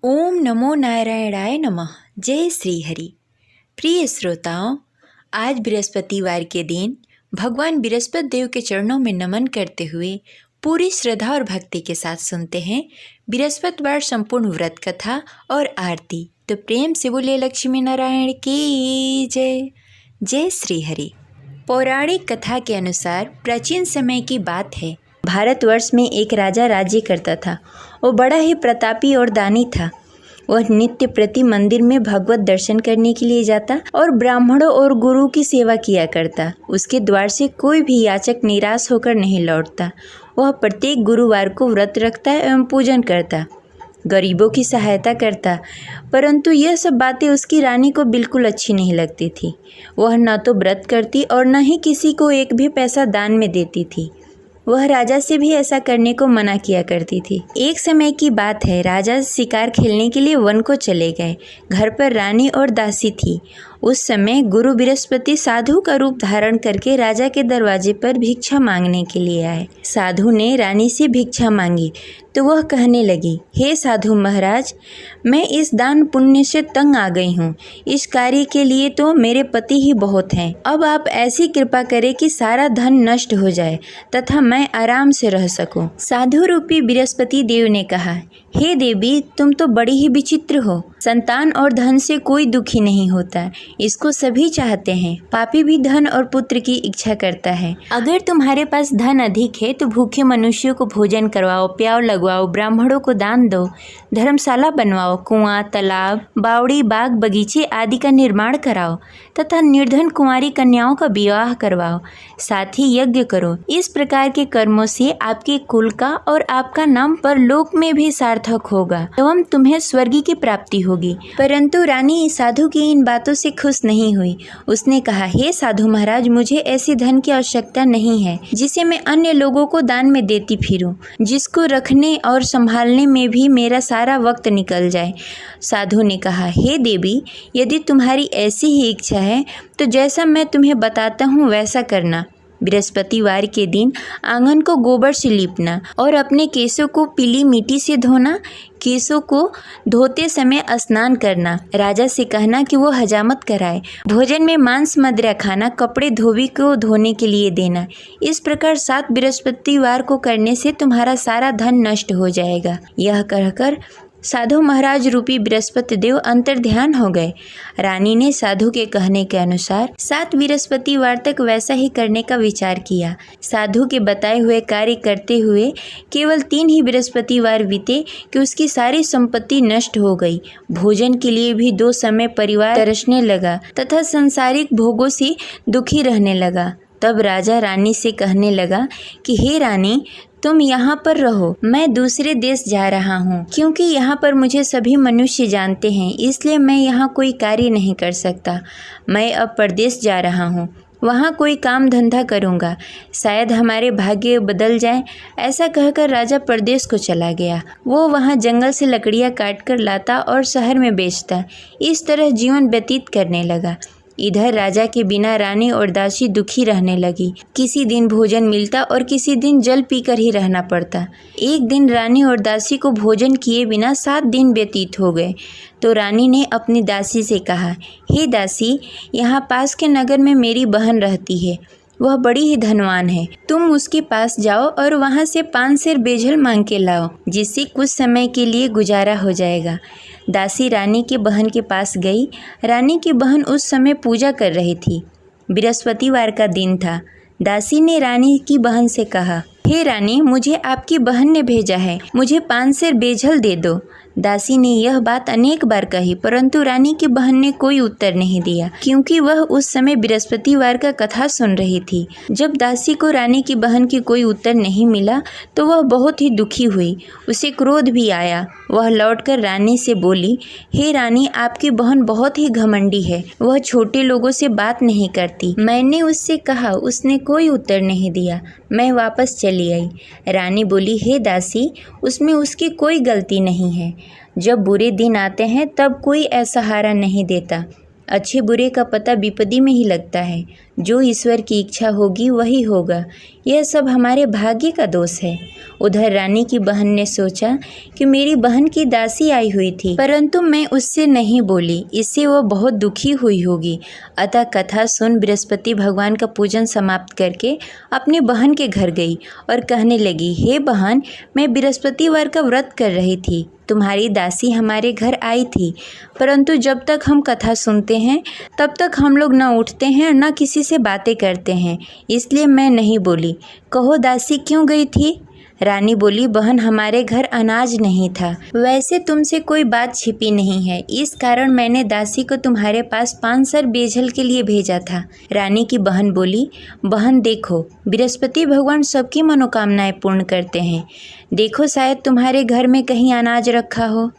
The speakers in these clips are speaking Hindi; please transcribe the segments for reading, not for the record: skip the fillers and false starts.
ओम नमो नारायणाय नमः। जय श्री हरि। प्रिय श्रोताओं, आज बृहस्पतिवार के दिन भगवान बृहस्पति देव के चरणों में नमन करते हुए पूरी श्रद्धा और भक्ति के साथ सुनते हैं बृहस्पतिवार संपूर्ण व्रत कथा और आरती। तो प्रेम से बोले लक्ष्मी नारायण की जय। जय श्री हरि। पौराणिक कथा के अनुसार प्राचीन समय की बात है। भारतवर्ष में एक राजा राज्य करता था। वो बड़ा ही प्रतापी और दानी था। वह नित्य प्रति मंदिर में भगवत दर्शन करने के लिए जाता और ब्राह्मणों और गुरु की सेवा किया करता। उसके द्वार से कोई भी याचक निराश होकर नहीं लौटता। वह प्रत्येक गुरुवार को व्रत रखता एवं पूजन करता, गरीबों की सहायता करता। परंतु यह सब बातें उसकी रानी को बिल्कुल अच्छी नहीं लगती थी। वह न तो व्रत करती और न ही किसी को एक भी पैसा दान में देती थी। वह राजा से भी ऐसा करने को मना किया करती थी। एक समय की बात है, राजा शिकार खेलने के लिए वन को चले गए। घर पर रानी और दासी थी। उस समय गुरु बृहस्पति साधु का रूप धारण करके राजा के दरवाजे पर भिक्षा मांगने के लिए आए। साधु ने रानी से भिक्षा मांगी तो वह कहने लगी, हे साधु महाराज, मैं इस दान पुण्य से तंग आ गई हूँ। इस कार्य के लिए तो मेरे पति ही बहुत हैं। अब आप ऐसी कृपा करें कि सारा धन नष्ट हो जाए तथा मैं आराम से रह सकूं। साधु रूपी बृहस्पति देव ने कहा, हे देवी, तुम तो बड़ी ही विचित्र हो। संतान और धन से कोई दुखी नहीं होता, इसको सभी चाहते हैं। पापी भी धन और पुत्र की इच्छा करता है। अगर तुम्हारे पास धन अधिक है तो भूखे मनुष्यों को भोजन करवाओ, प्याव लगवाओ, ब्राह्मणों को दान दो, धर्मशाला बनवाओ, कुआं, तालाब, बावड़ी, बाग, बगीचे आदि का निर्माण कराओ तथा निर्धन कुंवारी कन्याओं का विवाह करवाओ। साथ ही यज्ञ करो। इस प्रकार के कर्मों से आपके कुल का और आपका नाम परलोक में भी सार्थक होगा एवं तुम्हें स्वर्ग की प्राप्ति होगी। परंतु रानी साधु की इन बातों से खुश नहीं हुई। उसने कहा, हे साधु महाराज, मुझे ऐसी धन की आवश्यकता नहीं है जिसे मैं अन्य लोगों को दान में देती फिरूं, जिसको रखने और संभालने में भी मेरा सारा वक्त निकल जाए। साधु ने कहा, हे देवी, यदि तुम्हारी ऐसी ही इच्छा है तो जैसा मैं तुम्हें बताता हूँ वैसा करना। बृहस्पतिवार के दिन आंगन को गोबर से लीपना और अपने केशों को पीली मिट्टी से धोना। केशों को धोते समय स्नान करना। राजा से कहना कि वो हजामत कराए। भोजन में मांस मदिरा खाना, कपड़े धोबी को धोने के लिए देना। इस प्रकार 7 बृहस्पतिवार को करने से तुम्हारा सारा धन नष्ट हो जाएगा। यह कहकर साधु महाराज रूपी बृहस्पति देव अंतर्ध्यान हो गए। रानी ने साधु के कहने के अनुसार 7 बृहस्पतिवार तक वैसा ही करने का विचार किया। साधु के बताए हुए कार्य करते हुए केवल 3 ही बृहस्पतिवार बीते कि उसकी सारी संपत्ति नष्ट हो गई। भोजन के लिए भी 2 समय परिवार तरसने लगा तथा सांसारिक भोगों से दुखी रहने लगा। तब राजा रानी से कहने लगा कि हे रानी, तुम यहाँ पर रहो, मैं दूसरे देश जा रहा हूँ। क्योंकि यहाँ पर मुझे सभी मनुष्य जानते हैं, इसलिए मैं यहाँ कोई कार्य नहीं कर सकता। मैं अब परदेश जा रहा हूँ, वहाँ कोई काम धंधा करूँगा, शायद हमारे भाग्य बदल जाए। ऐसा कहकर राजा परदेश को चला गया। वो वहाँ जंगल से लकड़ियाँ काट कर लाता और शहर में बेचता। इस तरह जीवन व्यतीत करने लगा। इधर राजा के बिना रानी और दासी दुखी रहने लगी। किसी दिन भोजन मिलता और किसी दिन जल पीकर ही रहना पड़ता। एक दिन रानी और दासी को भोजन किए बिना 7 दिन व्यतीत हो गए। तो रानी ने अपनी दासी से कहा, हे दासी, यहाँ पास के नगर में मेरी बहन रहती है। वह बड़ी ही धनवान है। तुम उसके पास जाओ और वहाँ से 5 सेर बेजल मांग के लाओ, जिससे कुछ समय के लिए गुजारा हो जाएगा। दासी रानी की बहन के पास गई। रानी की बहन उस समय पूजा कर रही थी। बृहस्पतिवार का दिन था। दासी ने रानी की बहन से कहा, हे रानी, मुझे आपकी बहन ने भेजा है, मुझे 5 सेर बेजल दे दो। दासी ने यह बात अनेक बार कही, परंतु रानी की बहन ने कोई उत्तर नहीं दिया, क्योंकि वह उस समय बृहस्पतिवार का कथा सुन रही थी। जब दासी को रानी की बहन की कोई उत्तर नहीं मिला तो वह बहुत ही दुखी हुई। उसे क्रोध भी आया। वह लौटकर रानी से बोली, हे रानी, आपकी बहन बहुत ही घमंडी है। वह छोटे लोगों से बात नहीं करती। मैंने उससे कहा, उसने कोई उत्तर नहीं दिया। मैं वापस चली आई। रानी बोली, हे दासी, उसमें उसकी कोई गलती नहीं है। जब बुरे दिन आते हैं तब कोई असहारा नहीं देता। अच्छे बुरे का पता विपत्ति में ही लगता है। जो ईश्वर की इच्छा होगी वही होगा, यह सब हमारे भाग्य का दोष है। उधर रानी की बहन ने सोचा कि मेरी बहन की दासी आई हुई थी, परंतु मैं उससे नहीं बोली, इससे वह बहुत दुखी हुई होगी। अतः कथा सुन बृहस्पति भगवान का पूजन समाप्त करके अपनी बहन के घर गई और कहने लगी, हे बहन, मैं बृहस्पतिवार का व्रत कर रही थी, तुम्हारी दासी हमारे घर आई थी, परंतु जब तक हम कथा सुनते हैं तब तक हम लोग न उठते हैं और न किसी से बातें करते हैं, इसलिए मैं नहीं बोली। कहो दासी क्यों गई थी? रानी बोली, बहन, हमारे घर अनाज नहीं था। वैसे तुमसे कोई बात छिपी नहीं है, इस कारण मैंने दासी को तुम्हारे पास 5 सर बेझल के लिए भेजा था। रानी की बहन बोली, बहन देखो, बृहस्पति भगवान सबकी मनोकामनाएं पूर्ण करते हैं, देखो शायद तुम्हारे घर में कहीं अनाज रखा हो।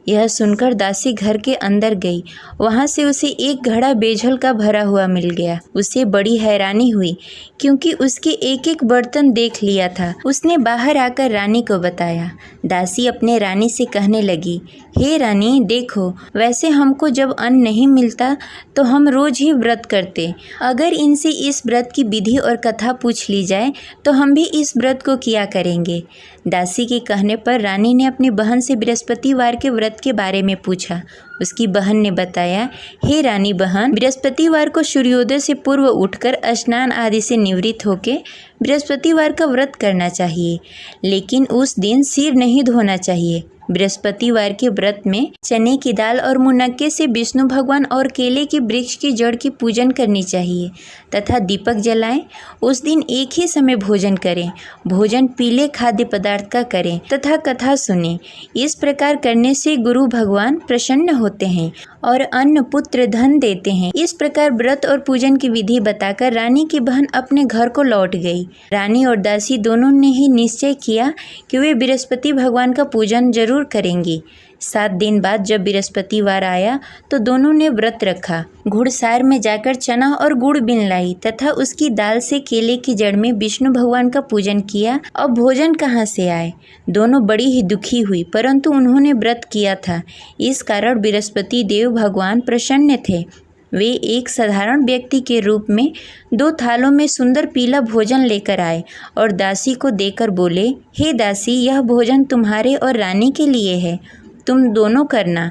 यह सुनकर दासी घर के अंदर गई, वहाँ से उसे एक घड़ा बेझल का भरा हुआ मिल गया। उसे बड़ी हैरानी हुई क्योंकि उसके एक एक बर्तन देख लिया था। उसने बाहर आकर रानी को बताया। दासी अपने रानी से कहने लगी, हे रानी देखो, वैसे हमको जब अन्न नहीं मिलता तो हम रोज ही व्रत करते, अगर इनसे इस व्रत की विधि और कथा पूछ ली जाए तो हम भी इस व्रत को किया करेंगे। दासी के कहने पर रानी ने अपनी बहन से बृहस्पतिवार के व्रत के बारे में पूछा। उसकी बहन ने बताया, हे रानी बहन, बृहस्पतिवार को सूर्योदय से पूर्व उठकर स्नान आदि से निवृत्त होकर बृहस्पतिवार का व्रत करना चाहिए, लेकिन उस दिन सिर नहीं धोना चाहिए। बृहस्पतिवार के व्रत में चने की दाल और मुनक्के से विष्णु भगवान और केले के वृक्ष की जड़ की पूजन करनी चाहिए तथा दीपक जलाएं। उस दिन एक ही समय भोजन करें, भोजन पीले खाद्य पदार्थ का करें तथा कथा सुनें। इस प्रकार करने से गुरु भगवान प्रसन्न होते हैं और अन्न पुत्र धन देते हैं। इस प्रकार व्रत और पूजन की विधि बताकर रानी की बहन अपने घर को लौट गई। रानी और दासी दोनों ने ही निश्चय किया कि वे बृहस्पति भगवान का पूजन जरूर करेंगी। 7 दिन बाद जब बृहस्पतिवार आया तो दोनों ने व्रत रखा। घुड़सार में जाकर चना और गुड़ बीन लाई तथा उसकी दाल से केले की जड़ में विष्णु भगवान का पूजन किया। अब भोजन कहाँ से आए? दोनों बड़ी ही दुखी हुई, परंतु उन्होंने व्रत किया था, इस कारण बृहस्पति देव भगवान प्रसन्न थे। वे एक साधारण व्यक्ति के रूप में 2 थालों में सुंदर पीला भोजन लेकर आए और दासी को देकर बोले, हे दासी, यह भोजन तुम्हारे और रानी के लिए है, तुम दोनों करना।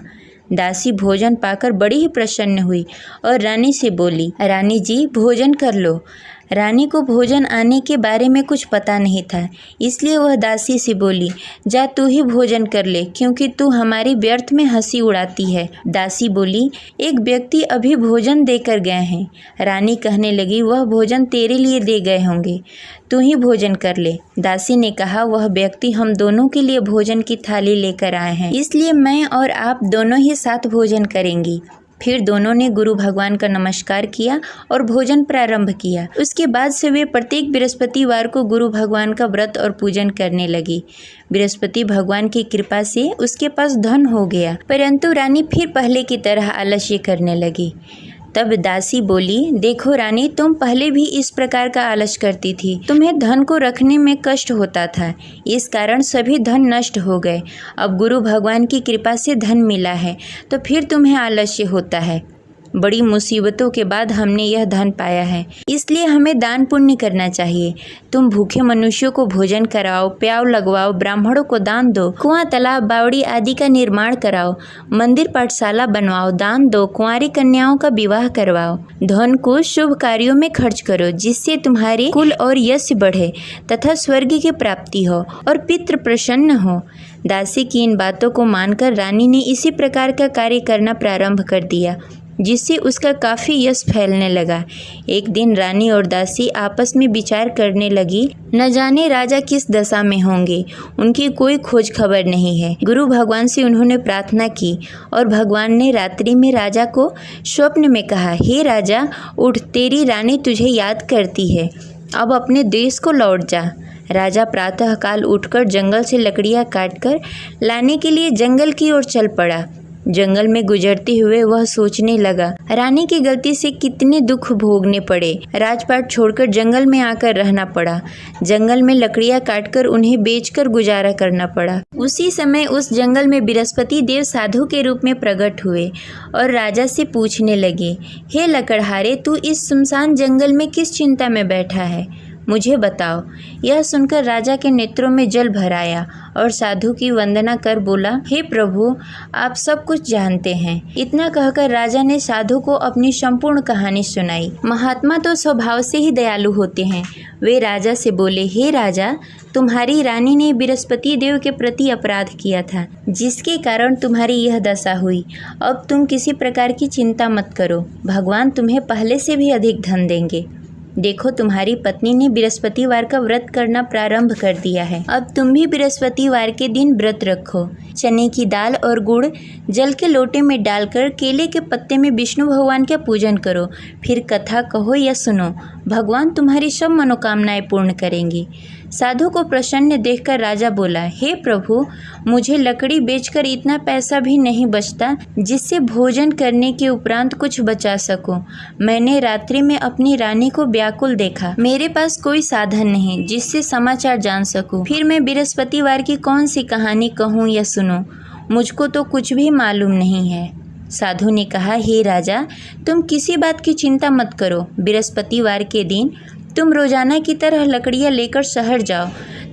दासी भोजन पाकर बड़ी ही प्रसन्न हुई और रानी से बोली, रानी जी भोजन कर लो। रानी को भोजन आने के बारे में कुछ पता नहीं था, इसलिए वह दासी से बोली, जा तू ही भोजन कर ले, क्योंकि तू हमारी व्यर्थ में हंसी उड़ाती है। दासी बोली, एक व्यक्ति अभी भोजन देकर गए हैं। रानी कहने लगी, वह भोजन तेरे लिए दे गए होंगे, तू ही भोजन कर ले। दासी ने कहा, वह व्यक्ति हम दोनों के लिए भोजन की थाली लेकर आए हैं, इसलिए मैं और आप दोनों ही साथ भोजन करेंगी। फिर दोनों ने गुरु भगवान का नमस्कार किया और भोजन प्रारंभ किया। उसके बाद से वे प्रत्येक बृहस्पतिवार को गुरु भगवान का व्रत और पूजन करने लगी। बृहस्पति भगवान की कृपा से उसके पास धन हो गया, परंतु रानी फिर पहले की तरह आलस्य करने लगी। तब दासी बोली, देखो रानी, तुम पहले भी इस प्रकार का आलस करती थी, तुम्हें धन को रखने में कष्ट होता था, इस कारण सभी धन नष्ट हो गए। अब गुरु भगवान की कृपा से धन मिला है तो फिर तुम्हें आलस्य होता है। बड़ी मुसीबतों के बाद हमने यह धन पाया है, इसलिए हमें दान पुण्य करना चाहिए। तुम भूखे मनुष्यों को भोजन कराओ, प्याव लगवाओ, ब्राह्मणों को दान दो, कुआं, तालाब, बावड़ी आदि का निर्माण कराओ, मंदिर पाठशाला बनवाओ, दान दो, कुंवारी कन्याओं का विवाह करवाओ। धन को शुभ कार्यों में खर्च करो, जिससे तुम्हारे कुल और यश बढ़े तथा स्वर्ग की प्राप्ति हो और पितृ प्रसन्न हो। दासी की इन बातों को मानकर रानी ने इसी प्रकार का कार्य करना प्रारंभ कर दिया, जिससे उसका काफ़ी यश फैलने लगा। एक दिन रानी और दासी आपस में विचार करने लगी, न जाने राजा किस दशा में होंगे, उनकी कोई खोज खबर नहीं है। गुरु भगवान से उन्होंने प्रार्थना की और भगवान ने रात्रि में राजा को स्वप्न में कहा, हे राजा, उठ, तेरी रानी तुझे याद करती है, अब अपने देश को लौट जा। राजा प्रातःकाल उठकर जंगल से लकड़ियाँ काटकर लाने के लिए जंगल की ओर चल पड़ा। जंगल में गुजरते हुए वह सोचने लगा, रानी की गलती से कितने दुख भोगने पड़े। राजपाट छोड़कर जंगल में आकर रहना पड़ा। जंगल में लकड़ियां काटकर उन्हें बेचकर गुजारा करना पड़ा। उसी समय उस जंगल में बृहस्पति देव साधु के रूप में प्रकट हुए और राजा से पूछने लगे, हे लकड़हारे, तू इस सुनसान जंगल में किस चिंता में बैठा है, मुझे बताओ। यह सुनकर राजा के नेत्रों में जल भर आया और साधु की वंदना कर बोला, हे प्रभु, आप सब कुछ जानते हैं। इतना कहकर राजा ने साधु को अपनी संपूर्ण कहानी सुनाई। महात्मा तो स्वभाव से ही दयालु होते हैं। वे राजा से बोले, हे राजा, तुम्हारी रानी ने बृहस्पति देव के प्रति अपराध किया था, जिसके कारण तुम्हारी यह दशा हुई। अब तुम किसी प्रकार की चिंता मत करो, भगवान तुम्हें पहले से भी अधिक धन देंगे। देखो, तुम्हारी पत्नी ने बृहस्पतिवार का व्रत करना प्रारंभ कर दिया है। अब तुम भी बृहस्पतिवार के दिन व्रत रखो। चने की दाल और गुड़ जल के लोटे में डालकर केले के पत्ते में विष्णु भगवान का पूजन करो। फिर कथा कहो या सुनो, भगवान तुम्हारी सब मनोकामनाएं पूर्ण करेंगे। साधु को प्रसन्न देखकर राजा बोला, हे प्रभु, मुझे लकड़ी बेचकर इतना पैसा भी नहीं बचता जिससे भोजन करने के उपरांत कुछ बचा सकूं। मैंने रात्रि में अपनी रानी को व्याकुल देखा। मेरे पास कोई साधन नहीं जिससे समाचार जान सकूं। फिर मैं बृहस्पतिवार की कौन सी कहानी कहूं या सुनूं, मुझको तो कुछ भी मालूम नहीं है। साधु ने कहा, हे राजा, तुम किसी बात की चिंता मत करो। बृहस्पतिवार के दिन तुम रोजाना की तरह लकड़ियाँ लेकर शहर जाओ।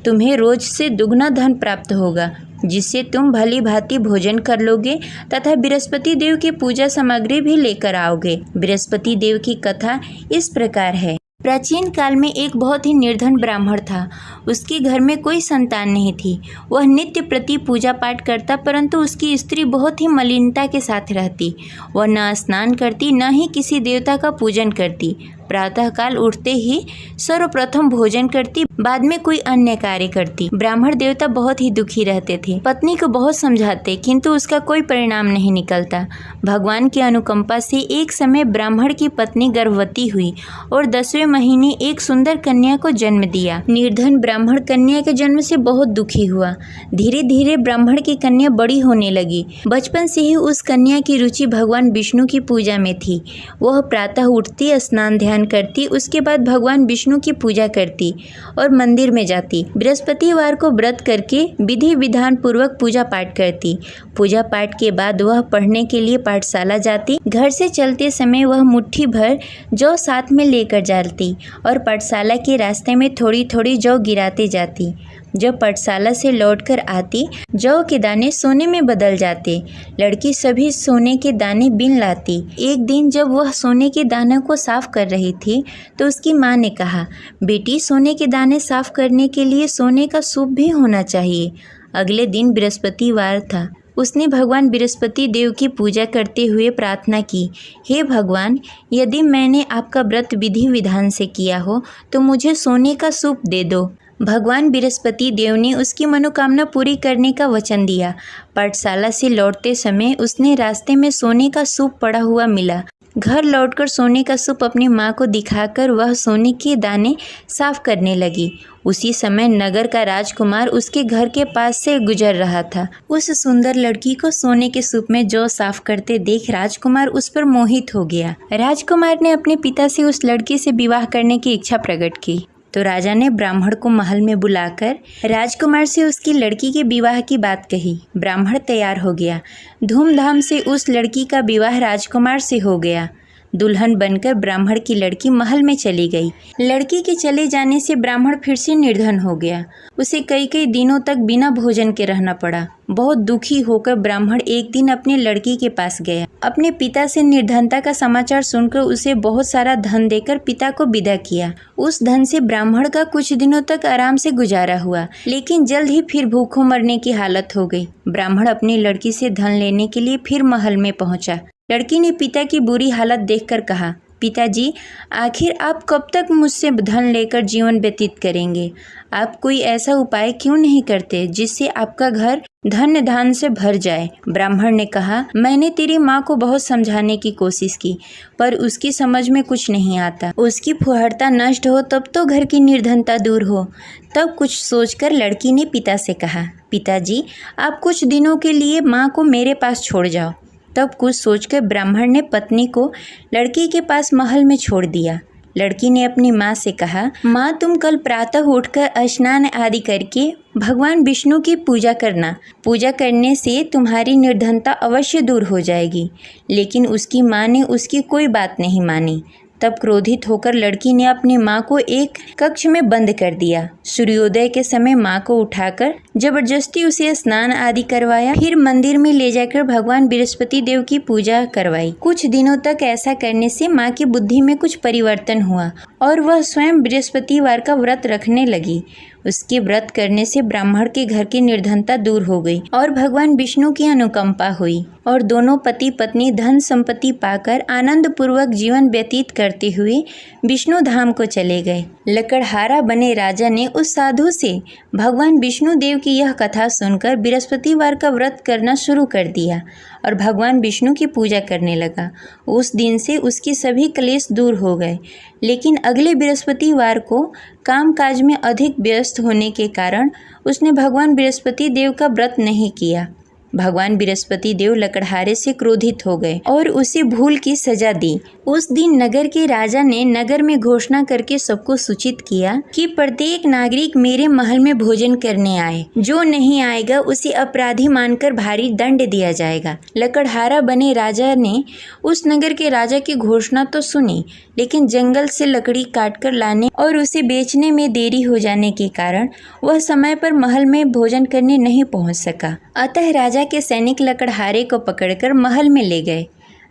तुम्हें रोज से दुगना धन प्राप्त होगा, जिससे तुम भली भांति भोजन कर लोगे तथा बृहस्पति देव की पूजा सामग्री भी लेकर आओगे। बृहस्पति देव की कथा इस प्रकार है। प्राचीन काल में एक बहुत ही निर्धन ब्राह्मण था। उसके घर में कोई संतान नहीं थी। वह नित्य प्रति पूजा पाठ करता, परंतु उसकी स्त्री बहुत ही मलिनता के साथ रहती। वह न स्नान करती, न ही किसी देवता का पूजन करती। प्रातःकाल उठते ही सर्वप्रथम भोजन करती, बाद में कोई अन्य कार्य करती। ब्राह्मण देवता बहुत ही दुखी रहते थे। पत्नी को बहुत समझाते, किंतु उसका कोई परिणाम नहीं निकलता। भगवान की अनुकंपा से एक समय ब्राह्मण की पत्नी गर्भवती हुई और 10वें महीने एक सुंदर कन्या को जन्म दिया। निर्धन ब्राह्मण कन्या के जन्म से बहुत दुखी हुआ। धीरे धीरे ब्राह्मण की कन्या बड़ी होने लगी। बचपन से ही उस कन्या की रुचि भगवान विष्णु की पूजा में थी। वह प्रातः उठती, स्नान ध्यान करती, उसके बाद भगवान विष्णु की पूजा करती और मंदिर में जाती। बृहस्पतिवार को व्रत करके विधि विधान पूर्वक पूजा पाठ करती। पूजा पाठ के बाद वह पढ़ने के लिए पाठशाला जाती। घर से चलते समय वह मुट्ठी भर जौ साथ में लेकर जाती और पाठशाला के रास्ते में थोड़ी थोड़ी जौ गिराते जाती। जब पाठशाला से लौटकर आती, जौ के दाने सोने में बदल जाते। लड़की सभी सोने के दाने बीन लाती। एक दिन जब वह सोने के दानों को साफ कर रही थी, तो उसकी माँ ने कहा, बेटी, सोने के दाने साफ करने के लिए सोने का सूप भी होना चाहिए। अगले दिन बृहस्पतिवार था। उसने भगवान बृहस्पति देव की पूजा करते हुए प्रार्थना की, हे भगवान, यदि मैंने आपका व्रत विधि विधान से किया हो तो मुझे सोने का सूप दे दो। भगवान बृहस्पति देव ने उसकी मनोकामना पूरी करने का वचन दिया। पाठशाला से लौटते समय उसने रास्ते में सोने का सूप पड़ा हुआ मिला। घर लौटकर सोने का सूप अपनी माँ को दिखाकर वह सोने के दाने साफ करने लगी। उसी समय नगर का राजकुमार उसके घर के पास से गुजर रहा था। उस सुंदर लड़की को सोने के सूप में जौ साफ करते देख राजकुमार उस पर मोहित हो गया। राजकुमार ने अपने पिता से उस लड़की से विवाह करने की इच्छा प्रकट की। तो राजा ने ब्राह्मण को महल में बुलाकर राजकुमार से उसकी लड़की के विवाह की बात कही। ब्राह्मण तैयार हो गया। धूमधाम से उस लड़की का विवाह राजकुमार से हो गया। दुल्हन बनकर ब्राह्मण की लड़की महल में चली गई। लड़की के चले जाने से ब्राह्मण फिर से निर्धन हो गया। उसे कई कई दिनों तक बिना भोजन के रहना पड़ा। बहुत दुखी होकर ब्राह्मण एक दिन अपने लड़की के पास गया। अपने पिता से निर्धनता का समाचार सुनकर उसे बहुत सारा धन देकर पिता को विदा किया। उस धन से ब्राह्मण का कुछ दिनों तक आराम से गुजारा हुआ, लेकिन जल्द ही फिर भूखों मरने की हालत हो गई। ब्राह्मण अपनी लड़की से धन लेने के लिए फिर महल में पहुंचा। लड़की ने पिता की बुरी हालत देखकर कहा, पिताजी, आखिर आप कब तक मुझसे धन लेकर जीवन व्यतीत करेंगे? आप कोई ऐसा उपाय क्यों नहीं करते जिससे आपका घर धन धान से भर जाए? ब्राह्मण ने कहा, मैंने तेरी माँ को बहुत समझाने की कोशिश की, पर उसकी समझ में कुछ नहीं आता। उसकी फुहड़ता नष्ट हो तब तो घर की निर्धनता दूर हो। तब कुछ सोचकर लड़की ने पिता से कहा, पिताजी, आप कुछ दिनों के लिए माँ को मेरे पास छोड़ जाओ। तब कुछ सोचकर ब्राह्मण ने पत्नी को लड़की के पास महल में छोड़ दिया। लड़की ने अपनी माँ से कहा, माँ तुम कल प्रातः उठकर स्नान आदि करके भगवान विष्णु की पूजा करना। पूजा करने से तुम्हारी निर्धनता अवश्य दूर हो जाएगी। लेकिन उसकी माँ ने उसकी कोई बात नहीं मानी। तब क्रोधित होकर लड़की ने अपनी माँ को एक कक्ष में बंद कर दिया। सूर्योदय के समय माँ को उठाकर जबरदस्ती उसे स्नान आदि करवाया। फिर मंदिर में ले जाकर भगवान बृहस्पति देव की पूजा करवाई। कुछ दिनों तक ऐसा करने से माँ की बुद्धि में कुछ परिवर्तन हुआ और वह स्वयं बृहस्पतिवार का व्रत रखने लगी। उसके व्रत करने से ब्राह्मण के घर की निर्धनता दूर हो गई और भगवान विष्णु की अनुकंपा हुई और दोनों पति पत्नी धन संपत्ति पाकर आनंद पूर्वक जीवन व्यतीत करते हुए विष्णु धाम को चले गए। लकड़हारा बने राजा ने उस साधु से भगवान विष्णु देव की यह कथा सुनकर बृहस्पतिवार का व्रत करना शुरू कर दिया और भगवान विष्णु की पूजा करने लगा। उस दिन से उसके सभी क्लेश दूर हो गए। लेकिन अगले बृहस्पतिवार को कामकाज में अधिक व्यस्त होने के कारण उसने भगवान बृहस्पति देव का व्रत नहीं किया। भगवान बृहस्पति देव लकड़हारे से क्रोधित हो गए और उसे भूल की सजा दी। उस दिन नगर के राजा ने नगर में घोषणा करके सबको सूचित किया कि प्रत्येक नागरिक मेरे महल में भोजन करने आए। जो नहीं आएगा उसे अपराधी मानकर भारी दंड दिया जाएगा। लकड़हारा बने राजा ने उस नगर के राजा की घोषणा तो सुनी, लेकिन जंगल से लकड़ी काटकर लाने और उसे बेचने में देरी हो जाने के कारण वह समय पर महल में भोजन करने नहीं पहुंच सका। अतः राजा के सैनिक लकड़हारे को पकड़कर महल में ले गए।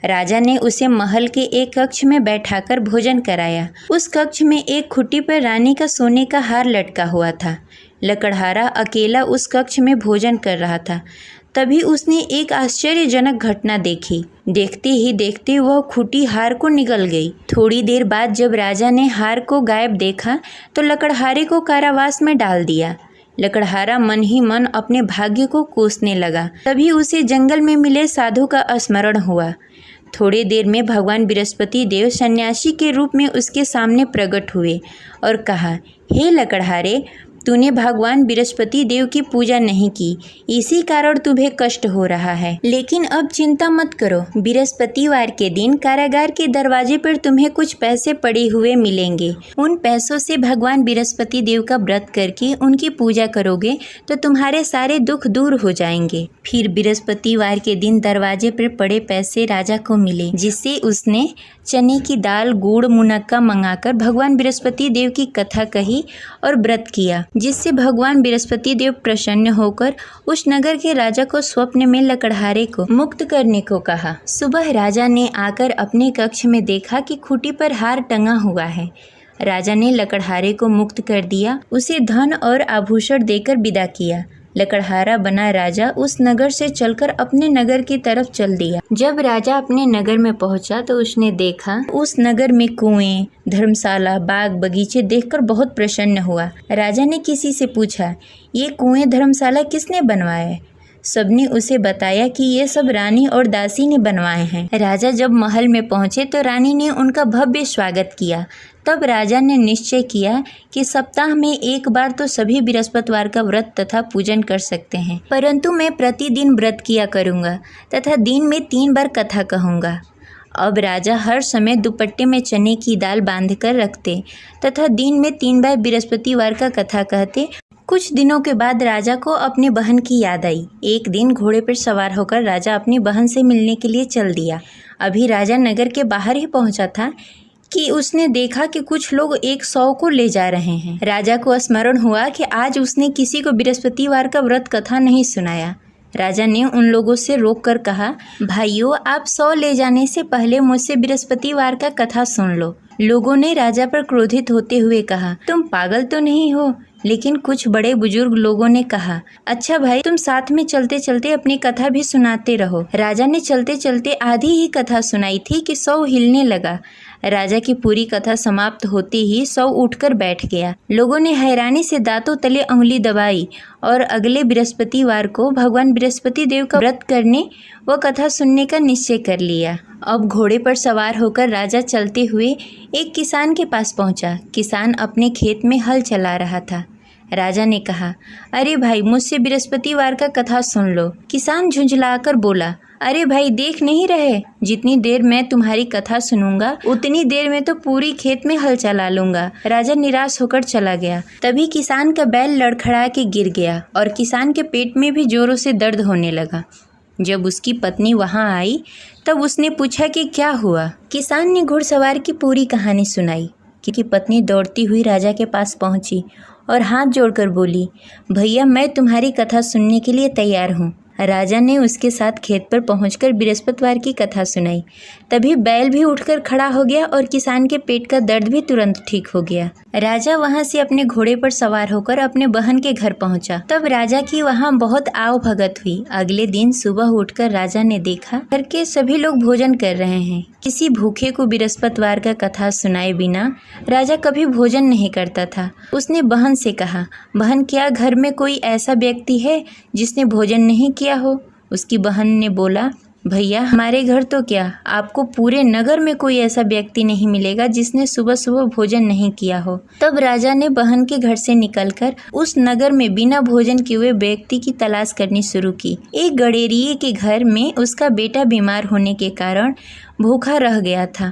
राजा ने उसे महल के एक कक्ष में बैठाकर भोजन कराया। उस कक्ष में एक खुट्टी पर रानी का सोने का हार लटका हुआ था। लकड़हारा अकेला उस कक्ष में भोजन कर रहा था। तभी उसने एक आश्चर्यजनक घटना देखी। देखते ही देखते वह खूंटी हार को निगल गई। थोड़ी देर बाद जब राजा ने हार को गायब देखा तो लकड़हारे को कारावास में डाल दिया। लकड़हारा मन ही मन अपने भाग्य को कोसने लगा। तभी उसे जंगल में मिले साधु का स्मरण हुआ। थोड़ी देर में भगवान बृहस्पति देव सन्यासी के रूप में उसके सामने प्रकट हुए और कहा, हे लकड़हारे, तूने भगवान बृहस्पति देव की पूजा नहीं की, इसी कारण तुम्हें कष्ट हो रहा है। लेकिन अब चिंता मत करो, बृहस्पतिवार के दिन कारागार के दरवाजे पर तुम्हें कुछ पैसे पड़े हुए मिलेंगे। उन पैसों से भगवान बृहस्पति देव का व्रत करके उनकी पूजा करोगे तो तुम्हारे सारे दुख दूर हो जाएंगे। फिर बृहस्पतिवार के दिन दरवाजे पर पड़े पैसे राजा को मिले, जिससे उसने चने की दाल, गुड़, मुनक्का मंगाकर भगवान बृहस्पति देव की कथा कही और व्रत किया, जिससे भगवान बृहस्पति देव प्रसन्न होकर उस नगर के राजा को स्वप्न में लकड़हारे को मुक्त करने को कहा। सुबह राजा ने आकर अपने कक्ष में देखा कि खूंटी पर हार टंगा हुआ है। राजा ने लकड़हारे को मुक्त कर दिया, उसे धन और आभूषण देकर विदा किया। लकड़हारा बना राजा उस नगर से चलकर अपने नगर की तरफ चल दिया। जब राजा अपने नगर में पहुंचा तो उसने देखा उस नगर में कुएं, धर्मशाला, बाग बगीचे देखकर बहुत प्रसन्न हुआ। राजा ने किसी से पूछा, ये कुएं, धर्मशाला किसने बनवाए? सबने उसे बताया कि ये सब रानी और दासी ने बनवाए हैं। राजा जब महल में पहुंचे तो रानी ने उनका भव्य स्वागत किया। तब राजा ने निश्चय किया कि सप्ताह में एक बार तो सभी बृहस्पतिवार का व्रत तथा पूजन कर सकते हैं, परंतु मैं प्रतिदिन व्रत किया करूँगा तथा दिन में 3 बार कथा कहूँगा। अब राजा हर समय दुपट्टे में चने की दाल बांधकर रखते तथा दिन में 3 बार बृहस्पतिवार का कथा कहते। कुछ दिनों के बाद राजा को अपनी बहन की याद आई। एक दिन घोड़े पर सवार होकर राजा अपनी बहन से मिलने के लिए चल दिया। अभी राजा नगर के बाहर ही पहुंचा था कि उसने देखा कि कुछ लोग एक 100 को ले जा रहे हैं। राजा को स्मरण हुआ कि आज उसने किसी को बृहस्पतिवार का व्रत कथा नहीं सुनाया। राजा ने उन लोगों से रोककर कहा, भाइयों, आप 100 ले जाने से पहले मुझसे बृहस्पतिवार का कथा सुन लो। लोगों ने राजा पर क्रोधित होते हुए कहा, तुम पागल तो नहीं हो? लेकिन कुछ बड़े बुजुर्ग लोगों ने कहा, अच्छा भाई, तुम साथ में चलते चलते अपनी कथा भी सुनाते रहो। राजा ने चलते चलते आधी ही कथा सुनाई थी कि 100 हिलने लगा। राजा की पूरी कथा समाप्त होते ही 100 उठकर बैठ गया। लोगों ने हैरानी से दांतों तले उंगली दबाई और अगले बृहस्पतिवार को भगवान बृहस्पति देव का व्रत करने व कथा सुनने का निश्चय कर लिया। अब घोड़े पर सवार होकर राजा चलते हुए एक किसान के पास पहुंचा। किसान अपने खेत में हल चला रहा था। राजा ने कहा, अरे भाई, मुझसे बृहस्पतिवार का कथा सुन लो। किसान झुंझलाकर बोला, अरे भाई, देख नहीं रहे, जितनी देर मैं तुम्हारी कथा सुनूंगा उतनी देर में तो पूरी खेत में हल चला लूंगा। राजा निराश होकर चला गया। तभी किसान का बैल लड़खड़ा के गिर गया और किसान के पेट में भी जोरों से दर्द होने लगा। जब उसकी पत्नी वहां आई तब उसने पूछा कि क्या हुआ। किसान ने घुड़सवार की पूरी कहानी सुनाई कि पत्नी दौड़ती हुई राजा के पास पहुंची और हाथ जोड़कर बोली, भैया मैं तुम्हारी कथा सुनने के लिए तैयार हूँ। राजा ने उसके साथ खेत पर पहुंचकर बृहस्पतिवार की कथा सुनाई। तभी बैल भी उठकर खड़ा हो गया और किसान के पेट का दर्द भी तुरंत ठीक हो गया। राजा वहां से अपने घोड़े पर सवार होकर अपने बहन के घर पहुंचा। तब राजा की वहां बहुत आव भगत हुई। अगले दिन सुबह उठकर राजा ने देखा घर के सभी लोग भोजन कर रहे हैं। किसी भूखे को बृहस्पतिवार का कथा सुनाए बिना राजा कभी भोजन नहीं करता था। उसने बहन से कहा, बहन क्या घर में कोई ऐसा व्यक्ति है जिसने भोजन नहीं किया हो? उसकी बहन ने बोला, भैया हमारे घर तो क्या, आपको पूरे नगर में कोई ऐसा व्यक्ति नहीं मिलेगा जिसने सुबह सुबह भोजन नहीं किया हो। तब राजा ने बहन के घर से निकलकर उस नगर में बिना भोजन किए हुए व्यक्ति की तलाश करनी शुरू की। एक गडेरिये के घर में उसका बेटा बीमार होने के कारण भूखा रह गया था।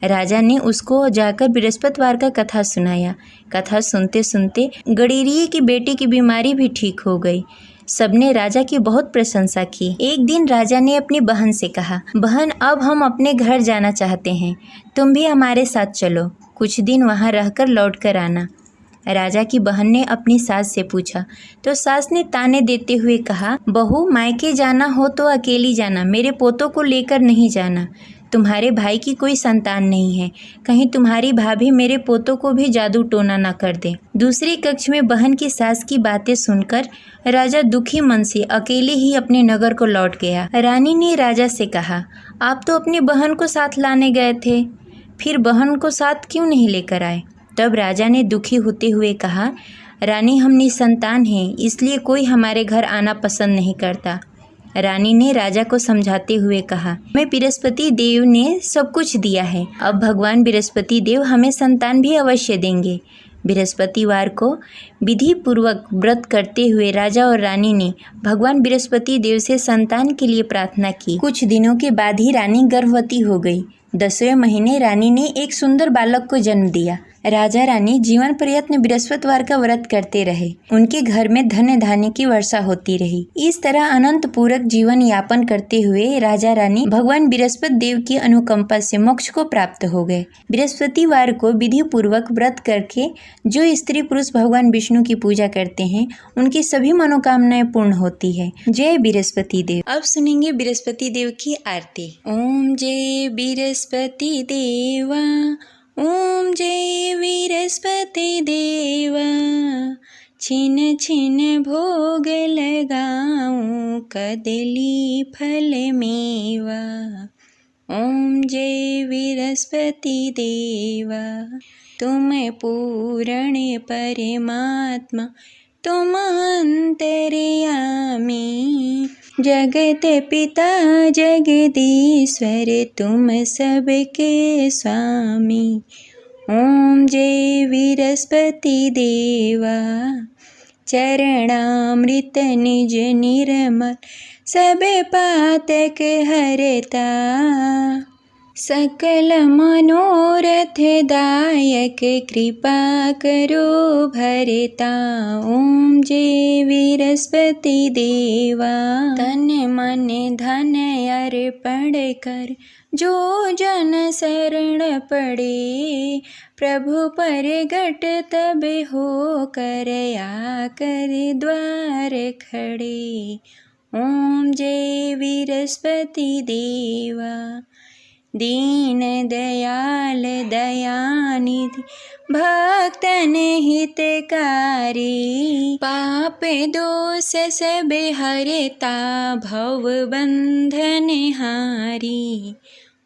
राजा ने उसको जाकर बृहस्पतिवार का कथा सुनाया। कथा सुनते सुनते गडेरिये की बेटी की बीमारी भी ठीक हो गई। सबने राजा की बहुत प्रशंसा की। एक दिन राजा ने अपनी बहन से कहा, बहन अब हम अपने घर जाना चाहते हैं, तुम भी हमारे साथ चलो, कुछ दिन वहाँ रहकर लौट कर आना। राजा की बहन ने अपनी सास से पूछा तो सास ने ताने देते हुए कहा, बहू मायके जाना हो तो अकेली जाना, मेरे पोतों को लेकर नहीं जाना। तुम्हारे भाई की कोई संतान नहीं है, कहीं तुम्हारी भाभी मेरे पोतों को भी जादू टोना न कर दे। दूसरे कक्ष में बहन की सास की बातें सुनकर राजा दुखी मन से अकेले ही अपने नगर को लौट गया। रानी ने राजा से कहा, आप तो अपनी बहन को साथ लाने गए थे, फिर बहन को साथ क्यों नहीं लेकर आए? तब राजा ने दुखी होते हुए कहा, रानी हम निसंतान हैं, इसलिए कोई हमारे घर आना पसंद नहीं करता। रानी ने राजा को समझाते हुए कहा, हमें बृहस्पति देव ने सब कुछ दिया है, अब भगवान बृहस्पति देव हमें संतान भी अवश्य देंगे। बृहस्पतिवार को विधि पूर्वक व्रत करते हुए राजा और रानी ने भगवान बृहस्पति देव से संतान के लिए प्रार्थना की। कुछ दिनों के बाद ही रानी गर्भवती हो गई। 10वें महीने रानी ने एक सुंदर बालक को जन्म दिया। राजा रानी जीवन पर्यंत बृहस्पतिवार का व्रत करते रहे। उनके घर में धन्य धान्य की वर्षा होती रही। इस तरह अनंत पूरक जीवन यापन करते हुए राजा रानी भगवान बृहस्पति देव की अनुकंपा से मोक्ष को प्राप्त हो गए। बृहस्पतिवार को विधि पूर्वक व्रत करके जो स्त्री पुरुष भगवान विष्णु की पूजा करते हैं उनकी सभी मनोकामनाएं पूर्ण होती है। जय बृहस्पति देव। अब सुनेंगे बृहस्पति देव की आरती। ओम जय बृहस्पति देवा, ओम जय बृहस्पति देवा, छिन छिन भोग लगाऊं कदली फल मेवा। ओम जय बृहस्पति देवा, तुम पूर्ण परमात्मा, तुम अंतर्यामी, जगत पिता जगदीश्वर, तुम सबके स्वामी। ओम जय बृहस्पति देवा, चरणामृत निज निर्मल, सब पातक हरता, सकल मनोरथ दायक, कृपा करो भरता। ओम जय बृहस्पति देवा, तन मन धन अर्पण कर, जो जन शरण पड़े, प्रभु परगट तब हो कर, आकर द्वार खड़े। ओम जय बृहस्पति देवा, दीन दयाल दयानिधि, भक्तन हितकारी, पाप दोष सब हरता, भव बंधन हारी।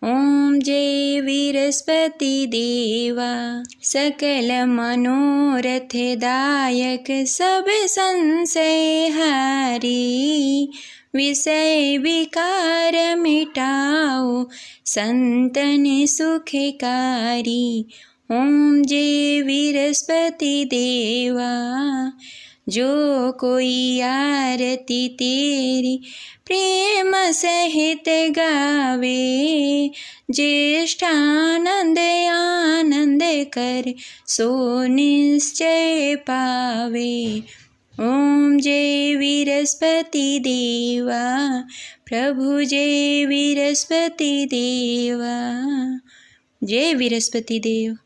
ओम जय बृहस्पति देवा, सकल मनोरथ दायक, सब संशय हारी, विषय विकार मिटाओ, संतन सुखकारी। ओम जय बृहस्पति देवा, जो कोई आरती तेरी प्रेम सहित गावे, ज्येष्ठानंद आनंद कर सो निश्चय पावे। ओम जय विरस्पति देवा, प्रभु जय विरस्पति देवा। जय विरस्पति देव।